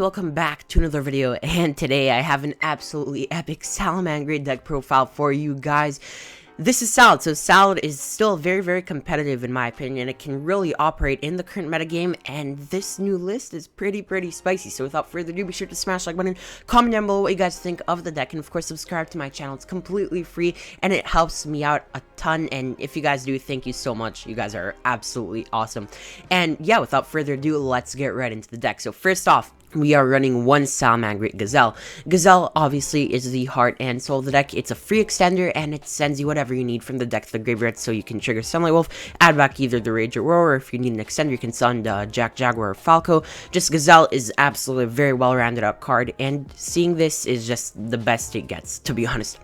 welcome back to another video, and today I have an absolutely epic Salamangreat deck profile for you guys. This is Salad, so Salad is still very competitive in my opinion. It can really operate in the current metagame, and this new list is pretty spicy. So without further ado, be sure to smash the like button, comment down below what you guys think of the deck, and of course subscribe to my channel. It's completely free, and it helps me out a ton, and if you guys do, thank you so much. You guys are absolutely awesome. And yeah, without further ado, let's get right into the deck. So first off, we are running one Salamangreat Gazelle. Gazelle obviously is the heart and soul of the deck. It's a free extender, and it sends you whatever you need from the deck to the graveyard, so you can trigger Sunlight Wolf, add back either the Rage or Roar, or if you need an extender, you can summon Jack, Jaguar, or Falco. Just Gazelle is absolutely a very well-rounded up card, and seeing this is just the best it gets, to be honest.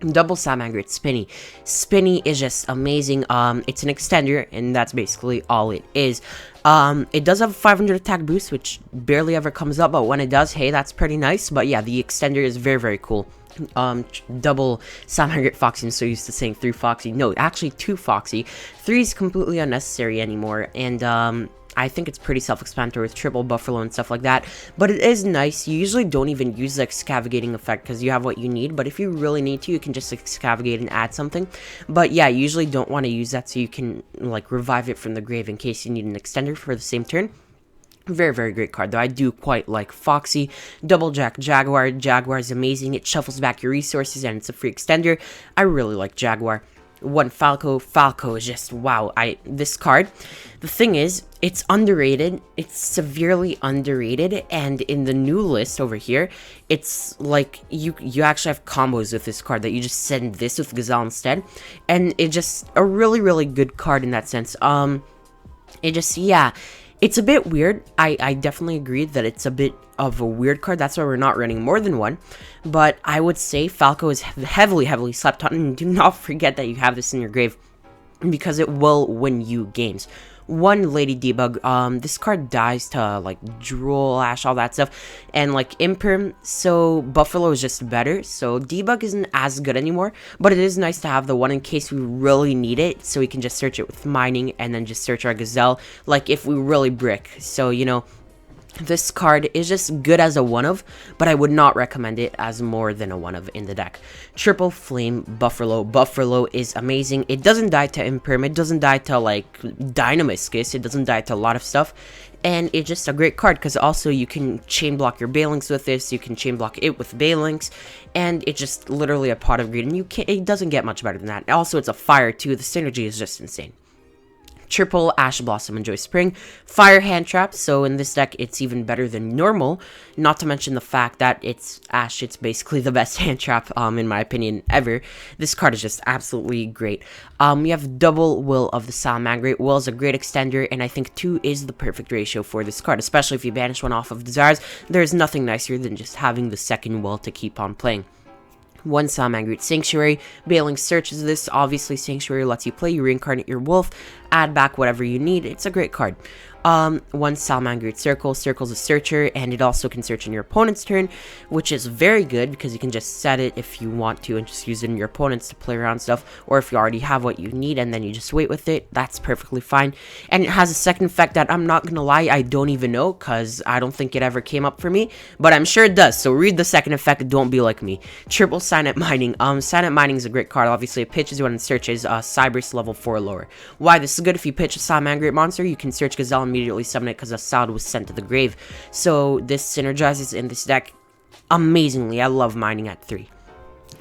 Double Salamangreat Spinny. Spinny is just amazing. It's an extender, and that's basically all it is. It does have a 500 attack boost, which barely ever comes up, but when it does, hey, that's pretty nice. But yeah, the extender is very cool. Double Salamangreat Foxy. I'm so used to saying 3 Foxy. No, actually 2 Foxy. 3 is completely unnecessary anymore, and I think it's pretty self-explanatory with triple Buffalo and stuff like that, but it is nice. You usually don't even use the excavating effect because you have what you need, but if you really need to, you can just excavate and add something. But yeah, you usually don't want to use that, so you can like revive it from the grave in case you need an extender for the same turn. Very great card, though. I do quite like Foxy. Double Jack Jaguar. Jaguar is amazing. It shuffles back your resources, and it's a free extender. I really like Jaguar. One Falco. Falco is just wow. This card, the thing is, it's underrated. It's severely underrated, and in the new list over here, it's like you actually have combos with this card that you just send this with Gazelle instead, and it's just a really good card in that sense. Yeah, it's a bit weird. I definitely agree that it's a bit of a weird card. That's why we're not running more than one. But I would say Falco is heavily slept on. And do not forget that you have this in your grave, because it will win you games. One Lady Debug. This card dies to like Drool, Ash, all that stuff, and like Imperm. So Buffalo is just better. So Debug isn't as good anymore, but it is nice to have the one in case we really need it. So we can just search it with mining and then just search our Gazelle, like if we really brick. So you know, this card is just good as a one-of, but I would not recommend it as more than a one-of in the deck. Triple Flame Buffalo. Buffalo is amazing. It doesn't die to Imperm. It doesn't die to, like, Dynamiscus. It doesn't die to a lot of stuff. And it's just a great card, because also you can chain block your Balinks with this. You can chain block it with Balinks. And it's just literally a pot of greed. And it doesn't get much better than that. Also, it's a fire, too. The synergy is just insane. Triple Ash Blossom Enjoy Spring. Fire hand trap, so in this deck it's even better than normal, not to mention the fact that it's Ash. It's basically the best hand trap in my opinion ever. This card is just absolutely great. We have double Will of the Salamangreat. Will is a great extender, and I think 2 is the perfect ratio for this card, especially if you banish one off of Desires. There's nothing nicer than just having the second Will to keep on playing. One Salamangreat Sanctuary. Bailing searches this. Obviously, Sanctuary lets you play. You reincarnate your wolf, add back whatever you need. It's a great card. One Salamangreat Circle. Circle's a searcher, and it also can search in your opponent's turn, which is very good because you can just set it if you want to and just use it in your opponent's to play around stuff, or if you already have what you need and then you just wait with it, that's perfectly fine. And it has a second effect that I'm not gonna lie, I don't even know, because I don't think it ever came up for me, but I'm sure it does, so read the second effect, don't be like me. Triple Silent Mining. Silent Mining is a great card. Obviously it pitches when it searches Cyberse level 4 or lower. Why this is good: if you pitch a Salamangreat monster, you can search Gazelle and immediately summon it because a Salad was sent to the grave. So this synergizes in this deck amazingly. I love mining at 3.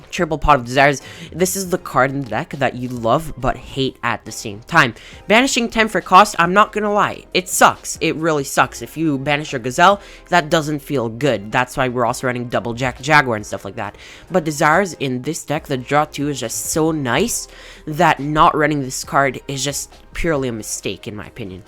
Triple Pot of Desires. This is the card in the deck that you love but hate at the same time. Banishing 10 for cost, I'm not gonna lie, it sucks. It really sucks. If you banish your Gazelle, that doesn't feel good. That's why we're also running double Jack Jaguar and stuff like that. But Desires in this deck, the draw 2 is just so nice that not running this card is just purely a mistake in my opinion.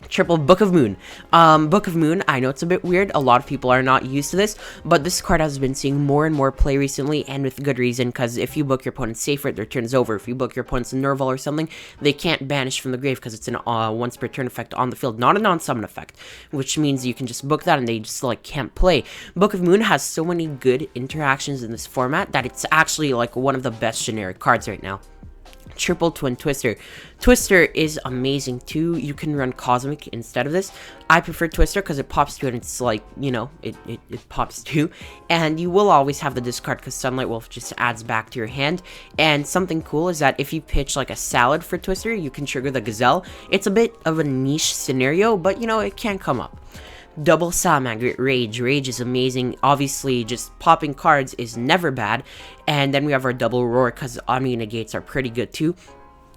Triple Book of Moon. Book of Moon, I know it's a bit weird. A lot of people are not used to this, but this card has been seeing more and more play recently, and with good reason, because if you book your opponent's Safer, their turn's over. If you book your opponent's Nerval or something, they can't banish from the grave because it's an once per turn effect on the field, not a non-summon effect, which means you can just book that and they just like can't play. Book of Moon has so many good interactions in this format that it's actually like one of the best generic cards right now. Triple Twin Twister. Twister is amazing too. You can run Cosmic instead of this. I prefer Twister because it pops 2 and it's like, you know, it pops 2. And you will always have the discard because Sunlight Wolf just adds back to your hand. And something cool is that if you pitch like a Salad for Twister, you can trigger the Gazelle. It's a bit of a niche scenario, but you know, it can come up. Double Salamangreat Rage. Rage is amazing. Obviously, just popping cards is never bad. And then we have our double Roar because Omni Negates are pretty good too.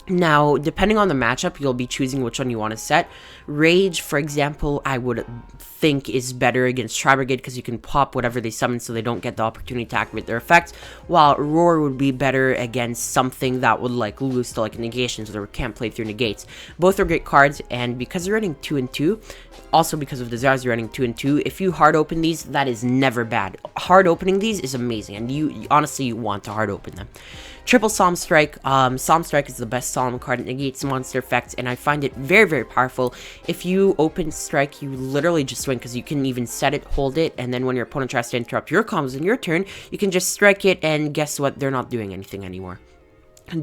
Now, depending on the matchup, you'll be choosing which one you want to set. Rage, for example, I would think is better against Tri-Brigade because you can pop whatever they summon so they don't get the opportunity to activate their effects, while Roar would be better against something that would like lose to like negations or can't play through negates. Both are great cards, and because you're running 2 and 2, also because of Desires you're running 2 and 2, if you hard open these, that is never bad. Hard opening these is amazing, and you honestly want to hard open them. Triple Solemn Strike. Solemn Strike is the best Solemn card. It negates monster effects, and I find it very, very powerful. If you open Strike, you literally just win, because you can even set it, hold it, and then when your opponent tries to interrupt your combos in your turn, you can just strike it, and guess what? They're not doing anything anymore.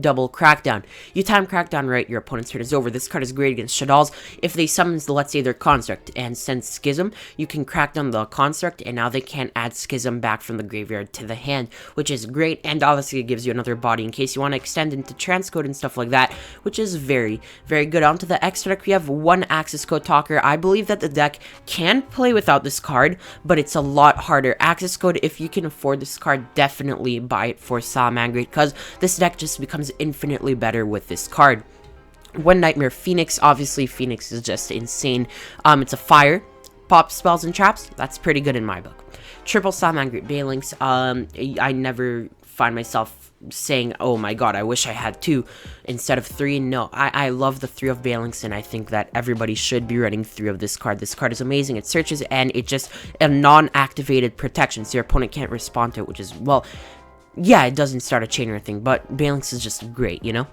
Double Crackdown. You time Crackdown right, your opponent's turn is over. This card is great against Shaddolls. If they summon, let's say, their Construct and send Schism, you can crack down the Construct, and now they can't add Schism back from the graveyard to the hand, which is great, and obviously it gives you another body in case you want to extend into Transcode and stuff like that, which is very, very good. Onto the extra deck, we have one Access Code Talker. I believe that the deck can play without this card, but it's a lot harder. Access Code, if you can afford this card, definitely buy it for Salamangreat, because this deck just becomes infinitely better with this card. One Nightmare Phoenix. Obviously, Phoenix is just insane. It's a fire, pop spells and traps. That's pretty good in my book. Triple Salamangreat Balinks. I never find myself saying, oh my god, I wish I had 2 instead of 3. No, I love the 3 of Balinks, and I think that everybody should be running 3 of this card. This card is amazing. It searches, and it just a non-activated protection, so your opponent can't respond to it, which is, well, yeah, it doesn't start a chain or anything, but Balinks is just great, you know?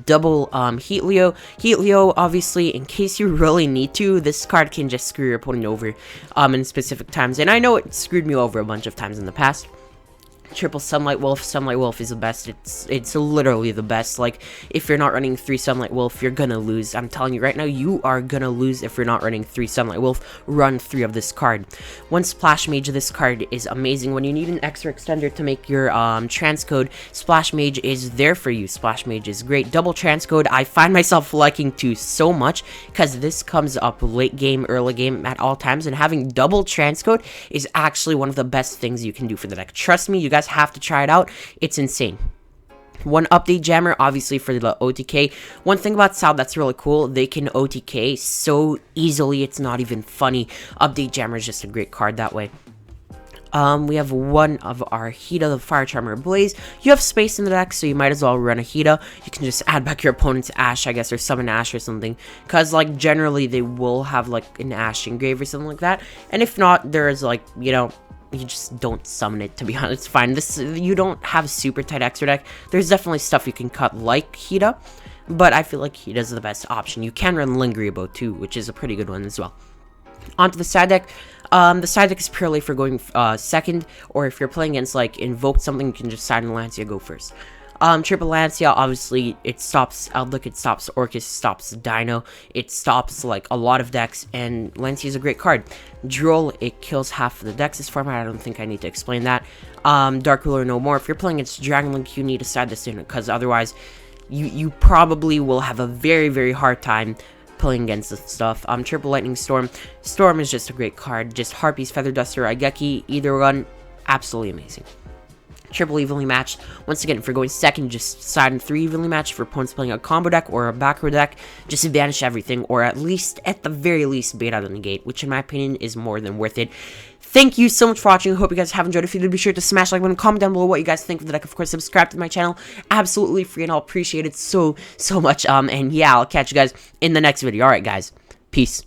Double Heat Leo. Heat Leo, obviously, in case you really need to, this card can just screw your opponent over in specific times, and I know it screwed me over a bunch of times in the past. Triple Sunlight Wolf. Sunlight Wolf is the best. It's literally the best. Like, if you're not running 3 Sunlight Wolf, you're gonna lose. I'm telling you right now, you are gonna lose if you're not running 3 Sunlight Wolf. Run 3 of this card. One Splash Mage. This card is amazing. When you need an extra extender to make your transcode, Splash Mage is there for you. Splash Mage is great. Double transcode. I find myself liking to so much because this comes up late game, early game, at all times, and having double transcode is actually one of the best things you can do for the deck. Trust me, you guys have to try it out. It's insane. One Update Jammer, obviously, for the OTK. One thing about Sal that's really cool, they can OTK so easily, it's not even funny. Update Jammer is just a great card that way. We have one of our Hida, the Fire Charmer Blaze. You have space in the deck, so you might as well run a Hida. You can just add back your opponent's Ash, I guess, or summon Ash or something. Because, like, generally, they will have, like, an Ash engrave or something like that. And if not, there is, like, you know, you just don't summon it, to be honest. It's fine. You don't have super tight extra deck. There's definitely stuff you can cut like Hida, but I feel like Hida's the best option. You can run Lingriabo too, which is a pretty good one as well. Onto the side deck. The side deck is purely for going second, or if you're playing against like Invoked something, you can just side and Lancia go first. Triple Lancia, obviously, it stops Outlook, it stops Orcus, it stops Dino, it stops, like, a lot of decks, and Lancia is a great card. Droll, it kills half of the decks this format, I don't think I need to explain that. Dark Ruler no more. If you're playing against Dragon Link, you need to side this in, because otherwise, you probably will have a very, very hard time playing against this stuff. Triple Lightning Storm. Storm is just a great card. Just Harpies, Feather Duster, Aigeki, either one, absolutely amazing. Triple Evenly Matched. Once again, if you're going second, just side and 3 evenly matched. For opponents playing a combo deck or a backrow deck, just banish everything, or at the very least, bait out of the negate, which in my opinion is more than worth it. Thank you so much for watching. I hope you guys have enjoyed. If you did, be sure to smash like button, comment down below what you guys think of the deck. Of course, subscribe to my channel. Absolutely free, and I'll appreciate it so much. And yeah, I'll catch you guys in the next video. Alright, guys. Peace.